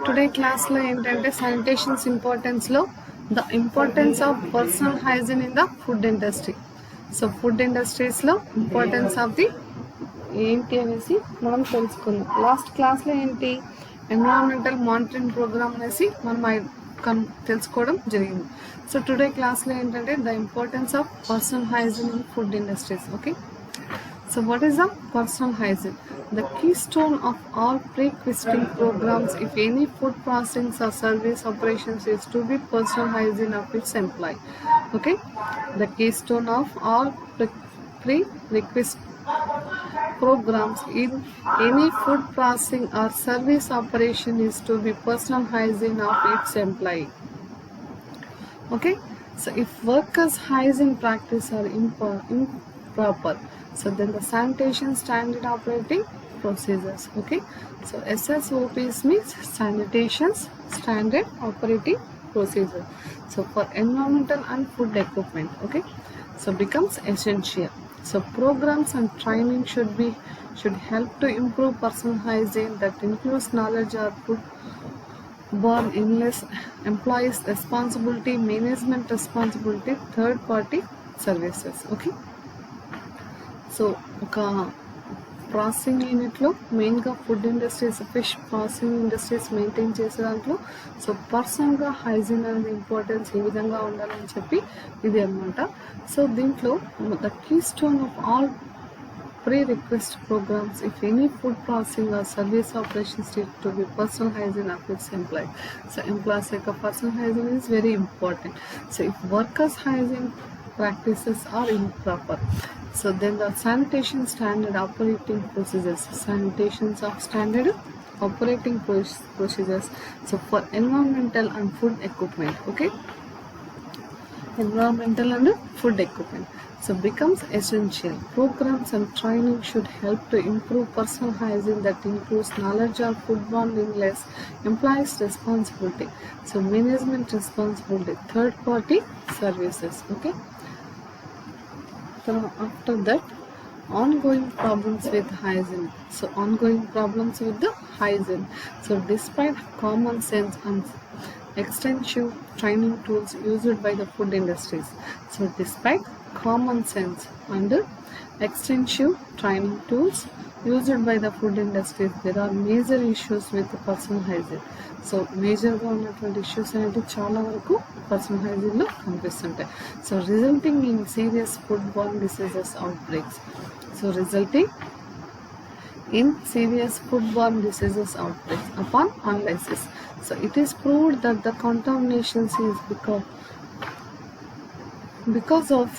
Today క్లాస్లో ఏంటంటే sanitations ఇంపార్టెన్స్లో the importance of personal hygiene in the food industry. So food ఇండస్ట్రీస్లో importance of the ఏంటి అనేసి మనం తెలుసుకుందాం. లాస్ట్ క్లాస్లో ఏంటి ఎన్విరాన్మెంటల్ మానిటరింగ్ ప్రోగ్రామ్ అనేసి మనం తెలుసుకోవడం జరిగింది. సో టుడే క్లాస్లో ఏంటంటే the importance of personal hygiene in food industries. Okay, so what is the personal hygiene? The keystone of all pre-existing programs, if any food processing or service operations, is to be personal hygiene of its employee. Okay, the keystone of all pre-requisite programs in any food processing or service operation is to be personal hygiene of its employee. Okay, so if workers' hygiene practice are improper, so then the sanitation standard operating procedures. Okay, so SSOPs means sanitation standard operating procedure. So for environmental and food equipment, okay, so becomes essential. So programs and training should help to improve personal hygiene. That includes knowledge of food borne illness, employees responsibility, management responsibility, third party services. Okay, so ఒక processing యూనిట్లో మెయిన్గా food industries, fish processing industries maintain చేసే దాంట్లో so పర్సనల్గా hygiene అనేది importance ఏ విధంగా ఉండాలని చెప్పి ఇది అనమాట. సో దీంట్లో the keystone of all pre request programs if any food processing or service operations to be personal hygiene of its employee. So employees యొక్క personal hygiene is very important. So if workers hygiene practices are improper, so then the sanitation standard operating procedures, sanitations of standard operating procedures, so for environmental and food equipment, okay, environmental and food equipment, so becomes essential. Programs and training should help to improve personal hygiene. That includes knowledge of foodborne illness, employees responsibility, so management responsibility, third party services. Okay, so after that, ongoing problems with hygiene. So ongoing problems with the hygiene. So despite common sense and extensive training tools used by the food industries, so despite common sense and extensive training tools used by the food industries, there are major issues with the personal hygiene. So మేజర్గా ఉన్నటువంటి issues అనేవి చాలా వరకు personal హైజీన్లో కనిపిస్తుంటాయి. So resulting in serious food borne diseases outbreaks. So resulting in serious food borne diseases outbreaks upon analysis. So it is proved that the contaminations is because of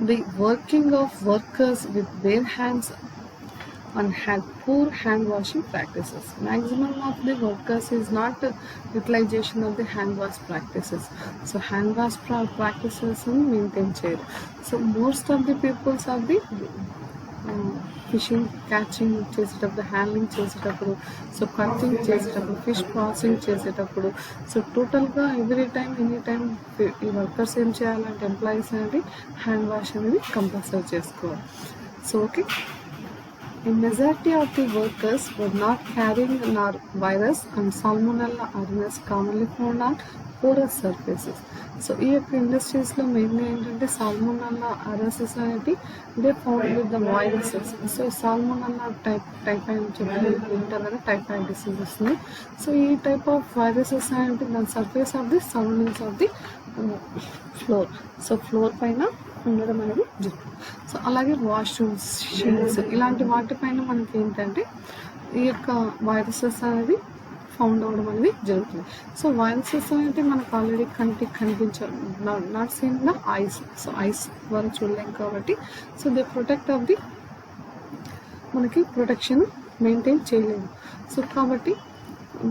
the working of workers with bare hands and had poor hand washing practices. Maximum of the workers is not utilization of the hand wash practices. So hand wash practices maintain chair. So most of the peoples are the fishing, catching చేసేటప్పుడు, handling చేసేటప్పుడు, so cutting చేసేటప్పుడు, fish processing చేసేటప్పుడు, so టోటల్గా every time any time ఈ workers ఏం చేయాలంటే employees అనేది hand wash అనేది కంపల్సరీ చేసుకోవాలి. So okay, a majority of the workers were not carrying virus and salmonella awareness commonly found on porous surfaces. So ఈ యొక్క ఇండస్ట్రీస్లో మెయిన్గా ఏంటంటే సాల్మోనెల్లా అరెసెస్ అనేది they found with the viruses. So salmonella typhoid చెప్పి వింటారు కదా, టైఫాయిడ్ డిసీజ్ వస్తుంది. So ఈ టైప్ ఆఫ్ వైరసెస్ అనేది దాని surface of the surroundings of the floor, so floor పైన ఉండడం అనేది జరుగుతుంది. సో అలాగే వాష్రూమ్స్, షింక్స్ ఇలాంటి వాటిపైన మనకి ఏంటంటే ఈ యొక్క వైరసెస్ అనేది ఫౌండ్ అవ్వడం అనేది జరుగుతుంది. సో వైరసెస్ అనేది మనకు ఆల్రెడీ కంటికి కనిపించాలి, not seen the eyes. So eyes ద్వారా చూడలేం కాబట్టి so they protect of the మనకి ప్రొటెక్షన్ మెయింటైన్ చేయలేము. సో కాబట్టి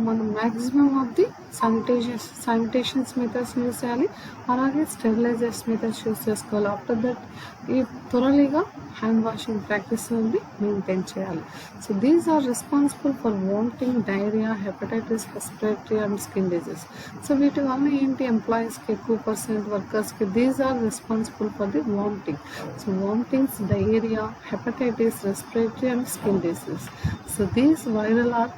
మనం maximum of the sanitations methods use చేయాలి, అలాగే స్టెరిలైజర్స్ మెథడ్స్ యూస్ చేసుకోవాలి. ఆఫ్టర్ దట్ ఈ త్వరలీగా హ్యాండ్ వాషింగ్ ప్రాక్టీస్ అనేది మెయింటైన్ చేయాలి. So these are responsible for vomiting, diarrhoea, hepatitis, respiratory and skin disease. So వీటి వల్ల ఏంటి, ఎంప్లాయీస్కి ఎక్కువ పర్సెంట్ వర్కర్స్కి these are responsible for the vomiting. So vomitings, diarrhoea, hepatitis, respiratory and skin disease. So these viral are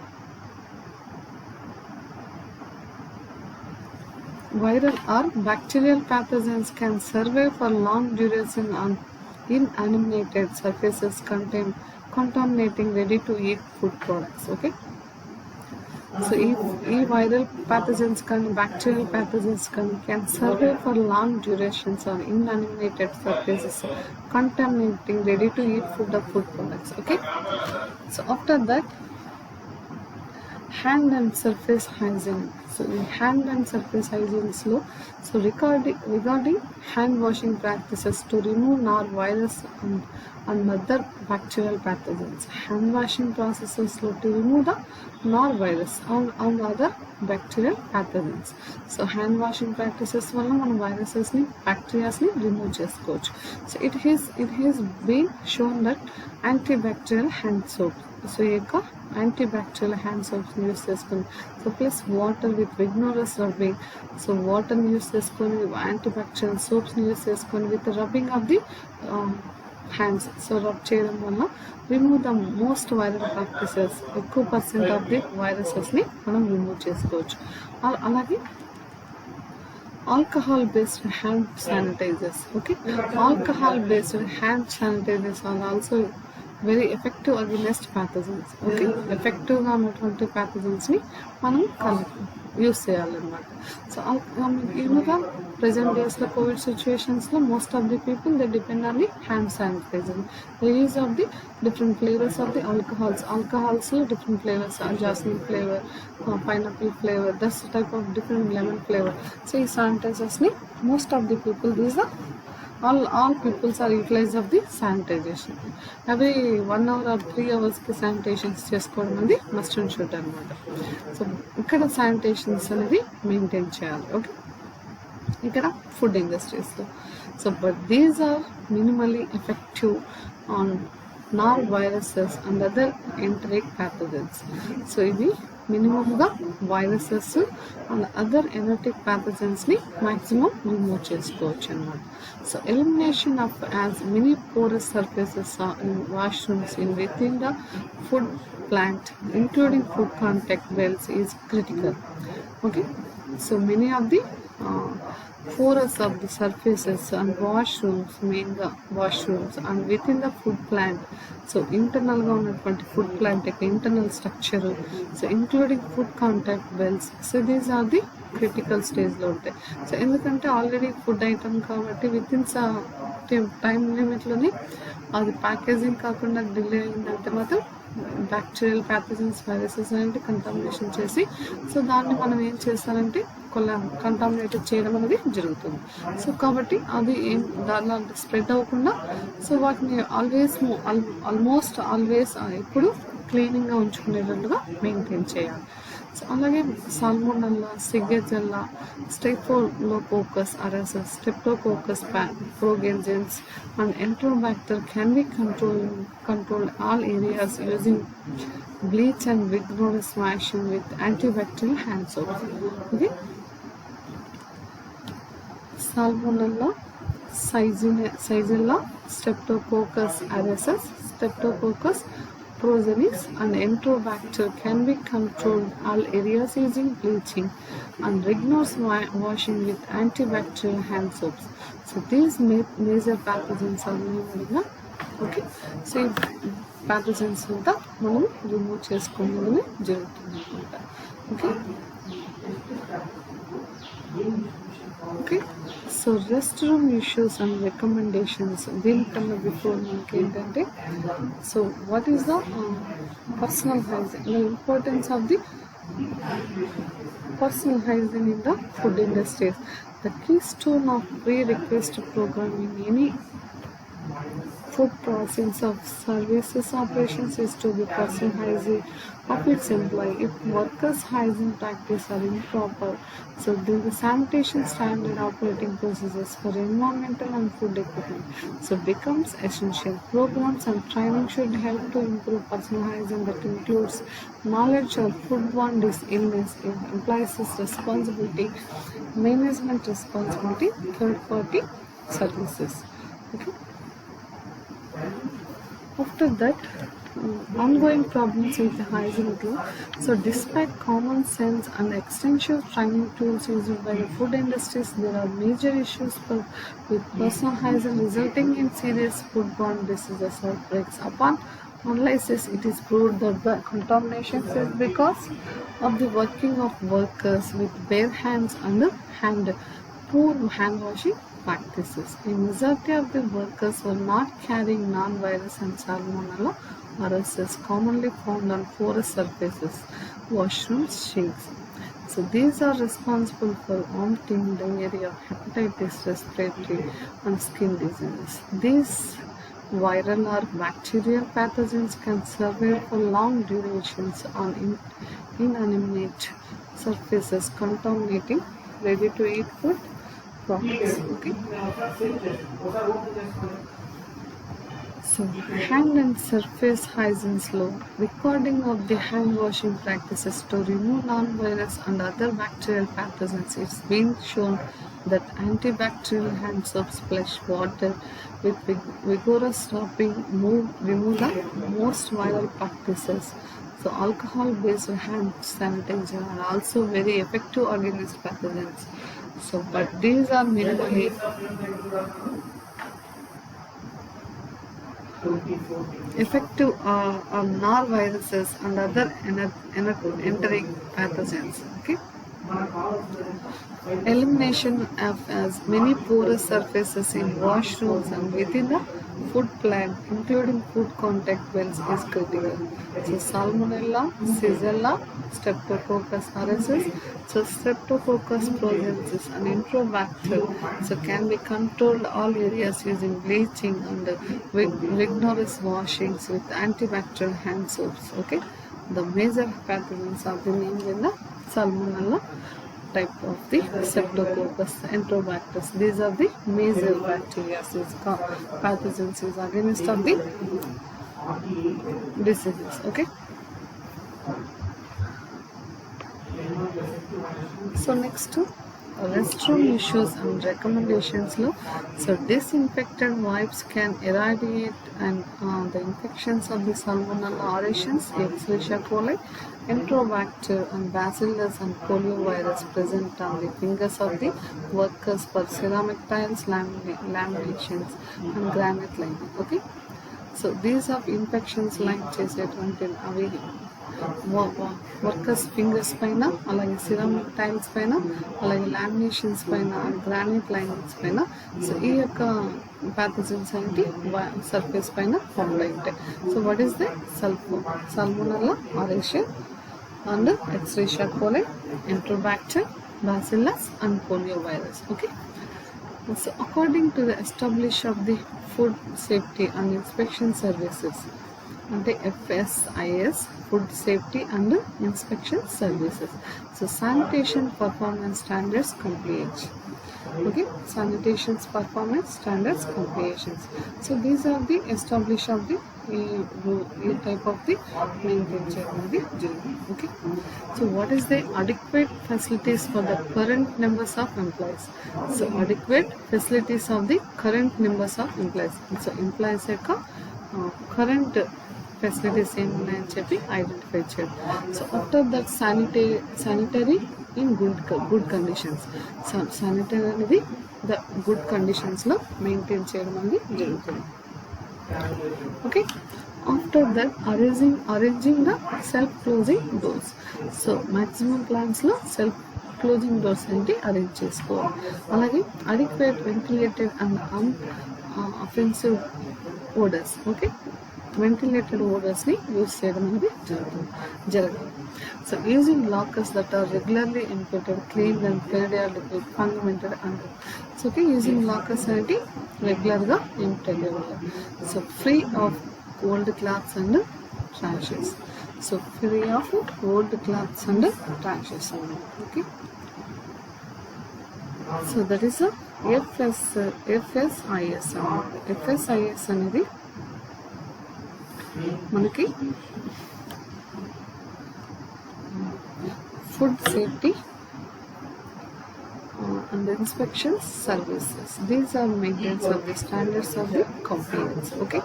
viral or bacterial pathogens can survive for long duration on inanimated surfaces contaminating ready-to-eat food products. Okay. So, viral pathogens bacterial pathogens can survive for long durations on inanimated surfaces, contaminating ready-to-eat food products. Okay. So after that, hand and surface hygiene. So in hand and surface hygiene slow. So regarding hand washing practices to remove norovirus and other bacterial pathogens. Hand washing processes slow to remove the norovirus and other bacterial pathogens. So hand washing practices వల్ల మన viruses ని bacteria ని remove చేసుకోవచ్చు. So it has been shown that antibacterial hand soap. So ఈ యొక్క antibacterial hand సోప్స్ని use చేసుకొని so plus water with vigorous rubbing. So వాటర్ని యూస్ చేసుకొని యాంటీబ్యాక్టీరియల్ సోప్స్ని యూస్ చేసుకొని with rubbing of the hands. So rub చేయడం వల్ల remove the most viral practices, ఎక్కువ పర్సెంట్ ఆఫ్ ది వైరసెస్ని మనం రిమూవ్ చేసుకోవచ్చు. అలాగే alcohol based hand sanitizers. Okay, alcohol based hand sanitizers are also very effective against pathogens. Okay, effective గా ఉన్నటువంటి pathogens ని మనం యూస్ చేయాలన్నమాట. సో ఇలాగా ప్రజెంట్ డేస్లో కోవిడ్ సిచ్యువేషన్స్లో most of the people they depend on the hand sanitiser. The use of the different flavours of the ఆల్కహాల్స్లో different flavours, jasmine flavour, pineapple flavour, thus type of different lemon flavour. So ఈ శానిటైజర్స్ని most of the people these are all peoples are utilized of the sanitization. Every 1 hour or 3 hours కి sanitations చేసుకోవడం అనేది must and should అనమాట. So ఇక్కడ sanitations అనేది maintain చేయాలి. Okay, ఇక్కడ ఫుడ్ ఇండస్ట్రీస్లో. So but these are minimally effective on noroviruses and other enteric pathogens. So ఇవి మినిమంగా వైరసెస్ అండ్ అదర్ ఎనర్టిక్ ప్యాథోజన్స్ని మ్యాక్సిమం రిమూవ్ చేసుకోవచ్చు అనమాట. So elimination of as many porous surfaces in washrooms in within the food plant including food contact wells is critical. Okay, so many of the porous of the surfaces and washrooms, mainly washrooms and within the food plant. So internal గా ఉన్నటువంటి food plant యొక్క internal structure, so including food contact walls. So these are the critical స్టేజ్లో ఉంటాయి. So ఎందుకంటే already food item కాబట్టి within time లిమిట్లోనే అది packaging కాకుండా డిలే అయిందంటే మాత్రం బ్యాక్టీరియల్ ప్యాథోజన్స్ వైరసెస్ అనేది కంటామినేషన్ చేసి సో దాన్ని మనం ఏం చేస్తారంటే కంటామినేటెడ్ చేయడం అనేది జరుగుతుంది. సో కాబట్టి అది దానిలో స్ప్రెడ్ అవ్వకుండా సో వాటిని ఆల్మోస్ట్ ఆల్వేస్ ఎప్పుడు క్లీనింగ్గా ఉంచుకునేటట్టుగా మెయింటైన్ చేయాలి. సో అలాగే salmonella, shigella, staphylococcus aureus, streptococcus pyogenes and Enterobacter can be controlled all areas using bleach and vigorous washing with antibacterial hand soap. Okay, Salmonella, Shigella, Streptococcus aureus, Streptococcus progenies and Enterobacter can be controlled all areas using bleaching and rigorous washing with antibacterial hand soaps. So these major pathogens are removed. Okay, so ఈ pathogens అంతా మనం remove చేసుకోవడమే జరుగుతుంది అనమాట. Okay, so rest room issues and recommendations. దీనికన్నా before మనకి ఏంటంటే so what is the personal hygiene, the importance of the personal hygiene in the food industries. The keystone of pre-request program in any food process of services operations is to be personal hygiene of its employee. If workers' hygiene practices are improper, so then the sanitation standard operating procedures for environmental and food equipment so becomes essential. Programs and training should help to improve personal hygiene that includes knowledge of foodborne illness, employees' responsibility, management responsibility, third-party services. Okay. After that, ongoing problems with the hygiene too. So despite common sense and extensive training tools used by the food industries, there are major issues with personal hygiene resulting in serious foodborne diseases outbreaks. Upon analysis, it is proved that the contamination is because of the working of workers with bare hands and poor hand washing practices. A majority of the workers were not carrying non-virus and salmonella viruses commonly found on porous surfaces, washrooms, sinks. So these are responsible for vomiting, diarrhea, hepatitis, respiratory, and skin diseases. These viral or bacterial pathogens can survive for long durations on inanimate surfaces, contaminating ready-to-eat food products. Okay. So, hand and surface hygiene law. Recording of the hand washing practices to remove non-virus and other bacterial pathogens. It's been shown that antibacterial hand soaps splash water with vigorous rubbing remove the most viral practices. So alcohol-based hand sanitizer are also very effective against pathogens. So, but these are minimally effective on noroviruses and other entering pathogens. Okay. Elimination of as many porous surfaces in washrooms and within the food plant, including food contact wells, is critical. So Salmonella, Xylella, Streptococcus aureus, so Streptococcus pyogenes and Enterobacter, so can be controlled all areas using bleaching and rigorous washings with antibacterial hand soaps. Okay, the major pathogens are the named in the Salmonella type of the Streptococcus, Enterobacter. These are the major bacteria, pathogens is against of the diseases. Okay. So next to restroom issues and recommendations. So disinfected wipes can irradiate and the infections of the Salmonella aureus, Escherichia coli, Enterobacter and Bacillus and poliovirus present on the fingers of the workers for ceramic tiles, laminations and granite lining. Okay. So these are infections like చేసేటువంటి అవి workers fingers పైన, అలాగే ceramic tiles పైన, అలాగే laminations పైన, granite linings పైన. So ఈ యొక్క ప్యాథజన్స్ ఏంటి సర్ఫేస్ పైన ఫామ్ అయి ఉంటాయి. So what is the Salmonella aureus and Escherichia coli, Enterobacter, Bacillus and poliovirus. Okay. So according to the establishment of the Food Safety and Inspection Services, and the FSIS, Food Safety and Inspection Services. So sanitation performance standards compliance. Okay, sanitation performance standards compliance. So these are the established of the type of the maintain. Okay. So what is the adequate facilities for the current numbers of employees? So adequate facilities of the current numbers of employees. So employees current facilities ఏమున్నాయని చెప్పి identify చేయడం. So after that sanitary in good conditions. So sanitary అనేది the good కండిషన్స్లో maintain చేయడం అనేది జరుగుతుంది. Okay. After that arranging the self closing doors. So maximum ప్లాన్స్లో self closing doors ఏంటి అరేంజ్ చేసుకోవాలి. అలాగే adequate ventilated and unoffensive odours. Okay, ventilated ఓడర్స్ని యూజ్ చేయడం అనేది జరగాలి. So using lockers that are regularly imported, clean and periodical fundamental and so okay, using lockers అనేది రెగ్యులర్గా ఇంపోర్టెడ్ అవ్వాలి. So free of old clothes and trashes. So free of old clothes and trashes. Okay. So that is FSIS. FSIS అనేది మనకి food safety and the inspection services. These are maintenance of the standards of the compliance. Okay,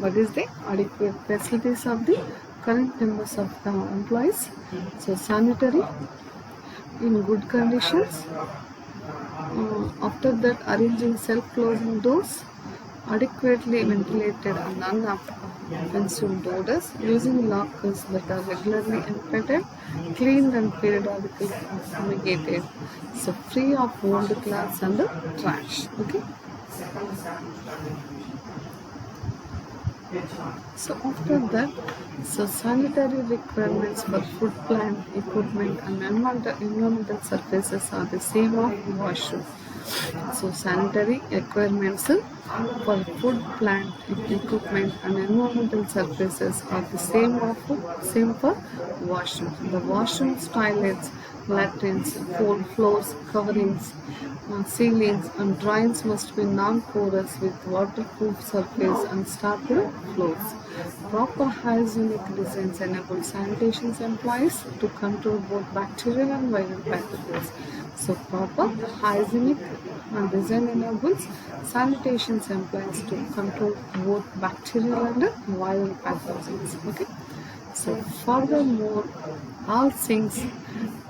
what is the adequate facilities of the current members of the employees? So sanitary in good conditions. After that, arranging self-closing doors, adequately ventilated and non-offensive doors, using lockers that are regularly inspected, cleaned and periodically fumigated, so free of old cloths and the trash. Okay. So after that, so sanitary requirements for food plant equipment and environmental surfaces are the same of washroom. So sanitary requirements for food plant equipment and environmental surfaces are the same for washrooms. The washrooms, toilets, latrines, floors, coverings, ceilings and drains must be non-porous with waterproof surface and stopped floors. Proper hygienic designs enable sanitation employees to control both bacterial and viral pathogens. So proper hygienic design enables sanitation employees to control both bacterial and viral pathogens. Okay. So furthermore, all sinks,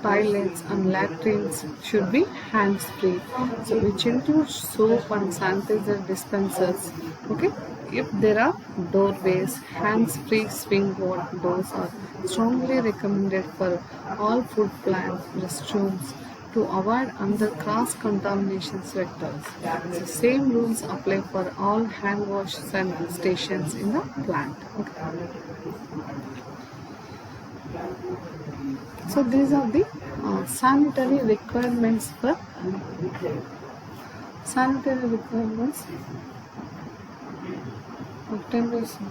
toilets and latrines should be hands-free, so which includes soap and sanitizer dispensers. Okay, if there are doorways, hands-free swing doors are strongly recommended for all food plant restrooms to avoid under cross-contamination vectors. The same rules apply for all hand wash stations in the plant. Okay. So these are the sanitary requirements for of temperature.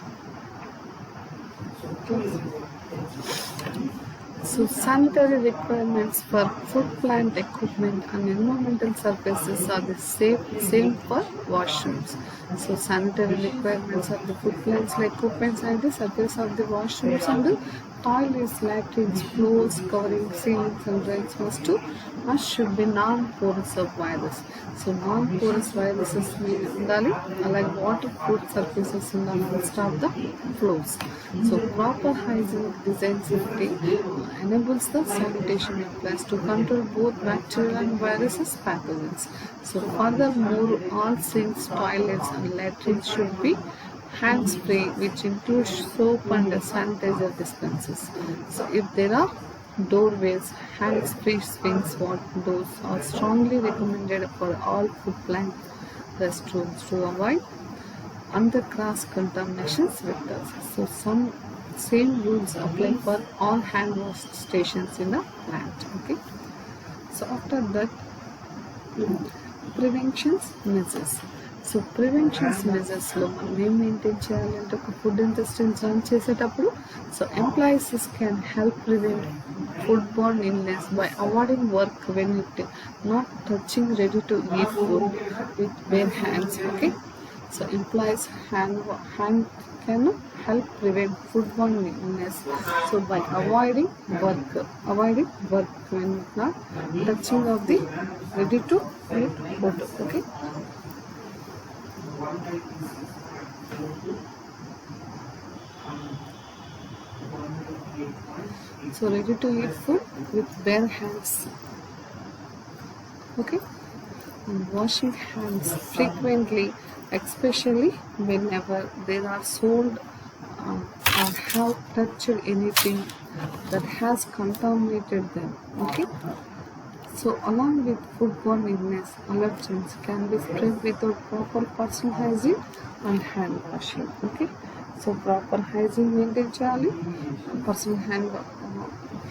So sanitary requirements for food plant equipment and environmental surfaces are the same for washrooms. So sanitary requirements of the food plants equipment and the surface of the washrooms and the toilets, latrines, floors, covering, ceilings and drains must should be non-porous of virus. So non-porous viruses ఉండాలి, అలాగే waterproof surfaces ఉండాలి and stop the flows. So proper hygienic design safety enables the sanitation employees to control both bacterial and viruses pathogens. So furthermore, all sinks, toilets and latrines should be hands-free, which includes soap and sanitizer dispensers. So if there are doorways, hands-free swings doors are strongly recommended for all food plant restrooms to avoid under cross-contamination vectors. So some same rules apply for all hand wash stations in the plant. Okay. So after that, prevention measures. So preventions మెజర్స్లో మనం ఏం maintain చేయాలంటే ఒక food ఇండస్ట్రీని run చేసేటప్పుడు so employees can help prevent foodborne illness by avoiding work when it not touching ready to eat food with bare hands. Okay, so employees hand can help prevent foodborne illness, so by avoiding work when not touching of the ready to eat food. Okay, so ready to eat food with bare hands. Okay, and washing hands frequently, especially whenever they are sold or have touched anything that has contaminated them. Okay, so along with foodborne illness, allergens can be spread without proper personal hygiene and hand washing. Okay, so proper hygiene maintain cheyali, personal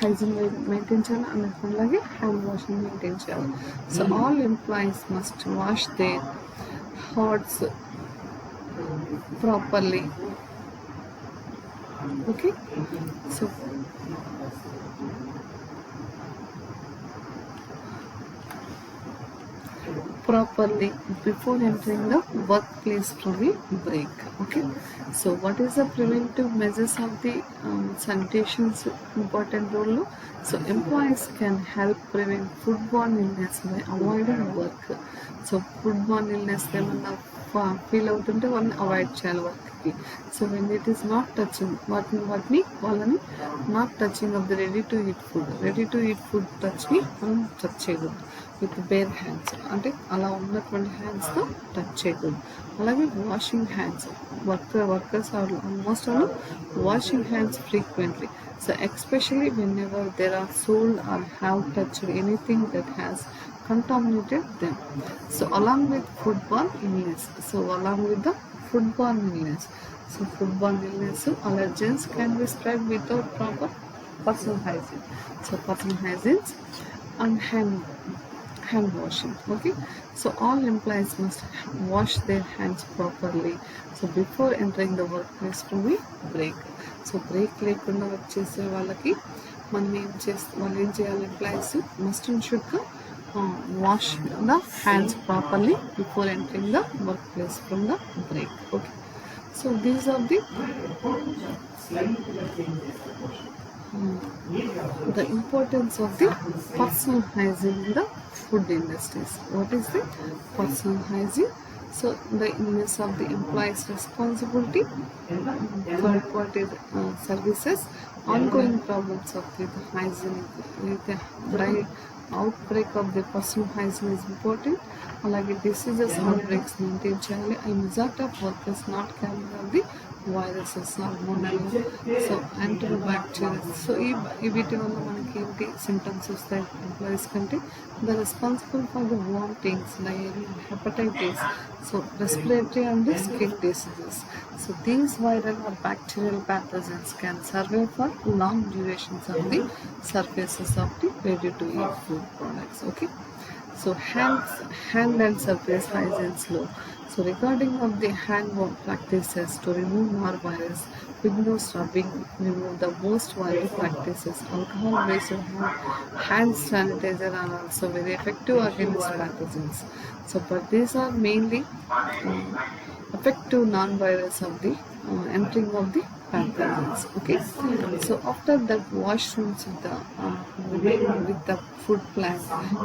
hygiene maintain cheyali, and alage hand washing maintain cheyali. So all employees must wash their hands properly. Okay, so properly before entering the workplace from a break. Okay, so what is the preventive measures of the sanitation's important role. So employees can help prevent foodborne illness by avoiding work. So foodborne illness ఏమన్నా feel అవుతుంటే వాళ్ళని avoid చేయాలి వర్క్కి. So when it is not touching వాళ్ళని not touching of the ready to eat food టచ్ని మనం touch చేయకూడదు with bear hands, అంటే అలా ఉన్నటువంటి హ్యాండ్స్తో టచ్ చేయకూడదు. అలాగే washing hands, workers almost all washing hands frequently. So especially whenever there are soiled or have touched anything that has contaminated them. So along with foodborne illness, foodborne illness, allergens can be spread without proper personal hygiene. So personal hygiene and hand washing. Okay, so all employees must wash their hands properly, so before entering the workplace from the break. So break లేకుండా వచ్చేసే వాళ్ళకి వాళ్ళు ఏం చేయాలి, employees must and షుడ్గా wash the hands properly before entering the workplace from the break. Okay, so these are the importance of the personal hygiene in the food industries. What is the personal hygiene? So the illness of the employees' responsibility, third party services, ongoing problems of the hygiene, the outbreak of the personal hygiene is important. అలాగే diseases outbreaks maintain చేయాలి. I result of workers not carrying out the viruses or monolia, so antibacterial. So ఈ వీటి వల్ల మనకి ఏంటి symptoms వస్తాయి employees కంటే, the responsible for the vomitings, diarrhoea, hepatitis, so respiratory and skin diseases. So these viral or bacterial pathogens can survive for long durations on the surfaces of the ready-to-eat food products. Okay, so hand and surface hygiene low. So regarding of the hand wash practices to remove more virus, windows rubbing, remove the most viral practices. Alcohol-based hand sanitizer are also very effective against pathogens. So but these are mainly effective non-virus of the entering of the pathogens. Okay, so after that washrooms with the food plant,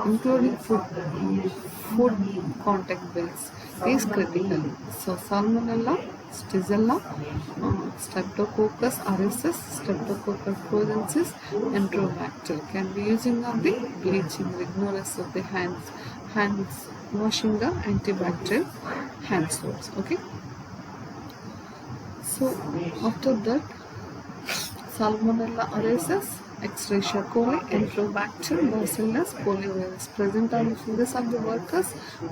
including food contact beds, is critical. So salmonella, Stizella, Streptococcus aureus, Streptococcus pyogenes, Enterobacter can be using of the bleaching, rigorous of the hands washing the antibacterial hand soaps. Okay, so after that Salmonella aureus, Escherichia coli, Enterobacter, Bacillus, poliovirus present on the fingers of the workers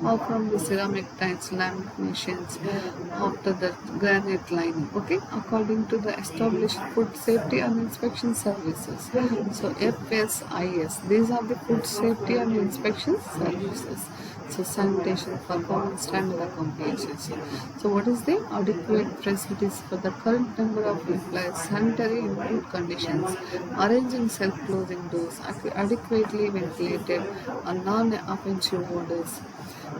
or from the ceramic tiles, laminations after the granite lining. Okay, according to the established food safety and inspection services. So FSIS, these are the food safety and inspection services. So sanitation performance standard accomplishments. So what is the adequate facilities for the current number of employees, sanitary improved conditions, arranging self-closing doors, adequately ventilated or non-offensive odors,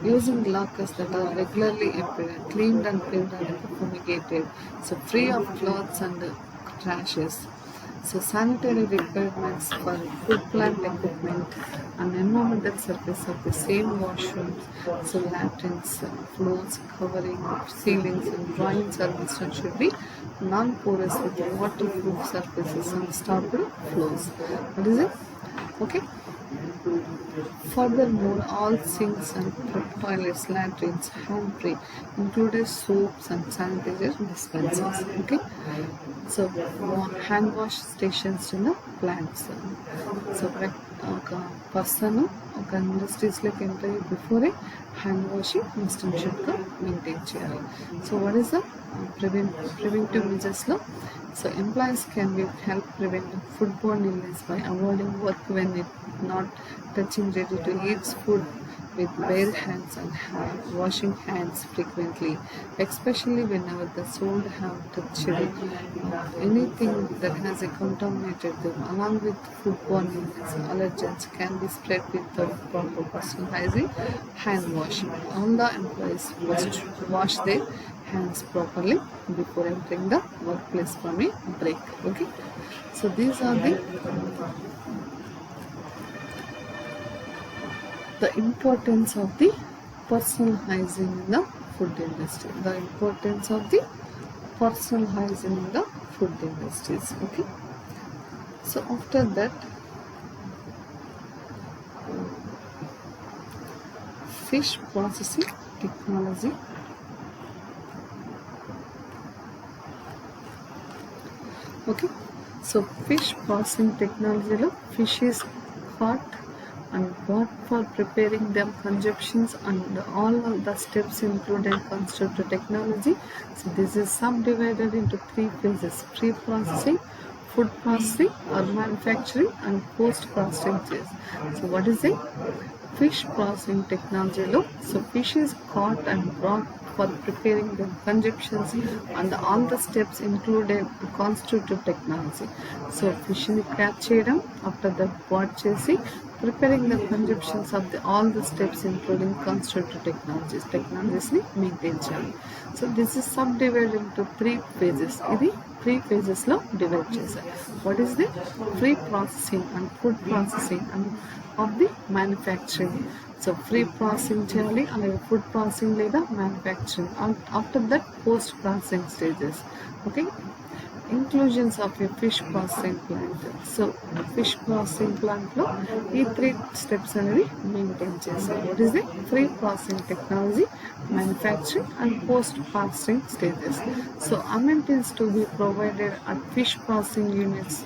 using lockers that are regularly emptied, cleaned and filled and fumigated, so free of cloths and trashes. So sanitary requirements for food plant equipment and environmental surface of the same washrooms, so latrines, floors, covering, ceilings and drawing surfaces should be non-porous with waterproof surfaces and stopped floors. What is it? Okay. Furthermore, all sinks and toilets, latrines, hand-free, included soaps and sanitizer dispensers. Okay, so hand wash stations in the plants. So person industries like enter before a hand washing must and should maintain చేయాలి. So what is the preventive measures law? So employees can help prevent foodborne illness by avoiding work when it not touching ready to eat food with bare hands and washing hands frequently, especially whenever the soul have touched anything that has contaminated them. Along with foodborne illness, allergens can be spread without proper personal hygiene, hand washing. All the employees must wash their hands properly before entering the workplace from a break. Okay, so these are the importance of the personal hygiene in the food industry. The importance of the personal hygiene in the food industries. Okay, so after that, fish processing technology. Okay, so fish processing technology lo fish is caught and bought for preparing them consumptions, and all of the steps included constitute the technology. So this is subdivided into 3 phases: pre-processing, food processing or manufacturing, and post-processing phase. So what is it? Fish processing technology lo, so fish is caught and brought for preparing the consumptions, and all the steps included constitute technology. So fish ni catch cheyadam, after that bought chesi preparing the consumptions of all the steps including constitute technologies ni maintain cheyali. So this is subdivided into 3 phases. Idi 3 phases lo divide chesaru. What is the pre-processing and food processing and of the manufacturing? So pre-processing cheyali, alage food processing లేదా manufacturing, and after that post processing stages. Okay, inclusions of a fish processing plant. So fish processing plant lo ee 3 steps అనేవి maintain చేస్తారు. What is the pre-processing technology, manufacturing and post processing stages. So amenities to be provided at fish processing units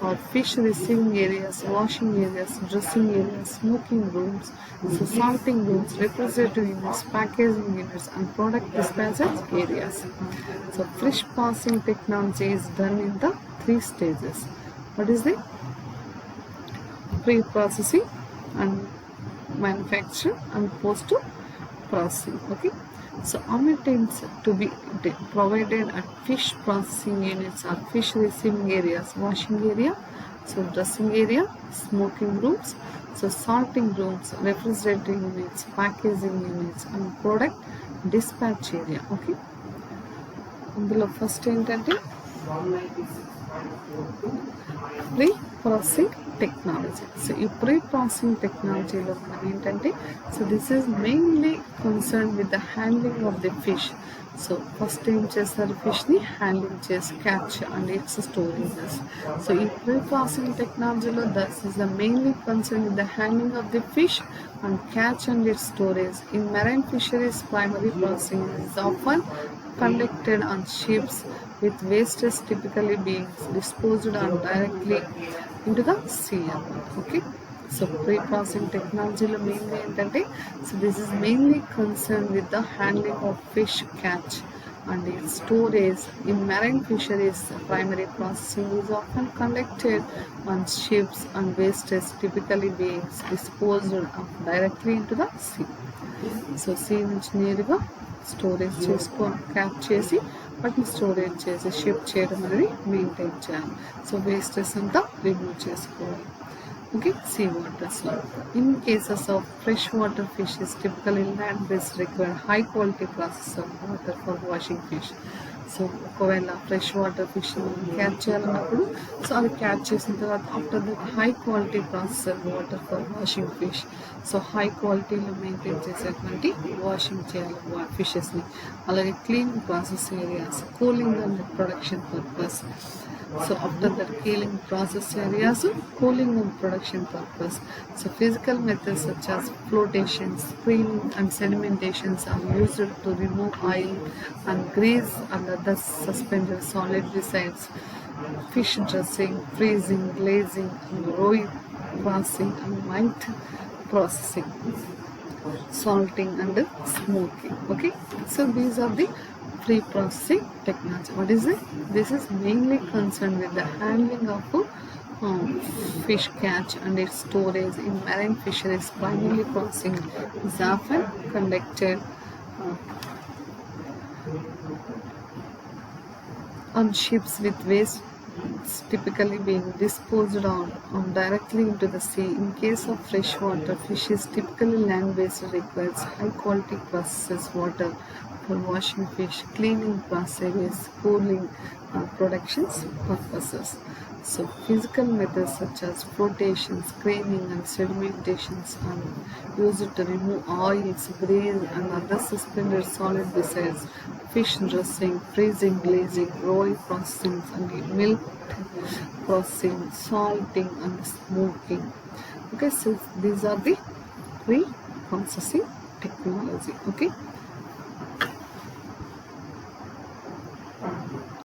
or fish receiving areas, washing areas, dressing areas, smoking rooms, so salting rooms, refrigerator units, packaging units, and product dispatches areas. So fish processing technology is done in the 3 stages. What is the pre-processing and manufacture and post processing? Okay, so amenities to be provided at fish processing units are fish receiving areas, washing area, so dressing area, smoking rooms, so salting rooms, refrigerator units, packaging units, and product dispatch area. Okay, ఇందులో first ఏంటంటే pre-processing technology. So ఈ pre-processing technologyలో మనం ఏంటంటే, so this is mainly concerned with the handling of the fish. So first ఏం చేస్తారు, ఫిష్ని handling చేసి catch and its storages. So ఈ pre-processing టెక్నాలజీలో thus is the mainly concern with the handling of the fish and catch and its storage. In marine fisheries primary processing is often conducted on ships with wastes typically being disposed on directly into the sea. Okay, so pre-processing technology lo mainly entante, so this is mainly concerned with the handling of fish catch and its storage. In marine fisheries, primary processing is often conducted on ships and wastes typically being disposed of directly into the sea. So sea నుంచి నేరుగా storage చేసుకో cap చేసి వాటిని storage చేసి ship చేయడం అనేది maintain చేయాలి. So wastes అంతా రిమూవ్ చేసుకోవాలి. Okay, sea waters. In cases of freshwater fishes, typically land-based require high quality process of water for washing fish. So ఒకవేళ ఫ్రెష్ వాటర్ ఫిష్ క్యాచ్ చేయాలన్నప్పుడు, సో అది catch చేసిన తర్వాత after that high quality processor water for washing fish. So high క్వాలిటీలో maintain చేసేటువంటి washing చేయాలి ఫిషెస్ని. అలాగే cleaning process areas, cooling and production purpose. So after that cooling process areas, cooling and production purpose. So physical methods such as flotation, screening and sedimentations are used to remove oil and grease and other suspended solid besides fish dressing, freezing, glazing, and roe processing and white processing, salting and smoking. Okay, so these are the pre-processing technology. What is it? This is mainly concerned with the handling of fish catch and its storage in marine fisheries. Primarily processing is often conducted on ships with waste typically being disposed on directly into the sea. In case of freshwater fish is typically land-based, requires high quality processed water for washing fish, cleaning processes, cooling productions purposes. So physical methods such as flotation, screening and sedimentations are used to remove oils, grease and other suspended solid besides fish dressing, freezing, glazing, roll processing and milk processing, salting and smoking. Okay, so these are the pre-processing technology. Okay.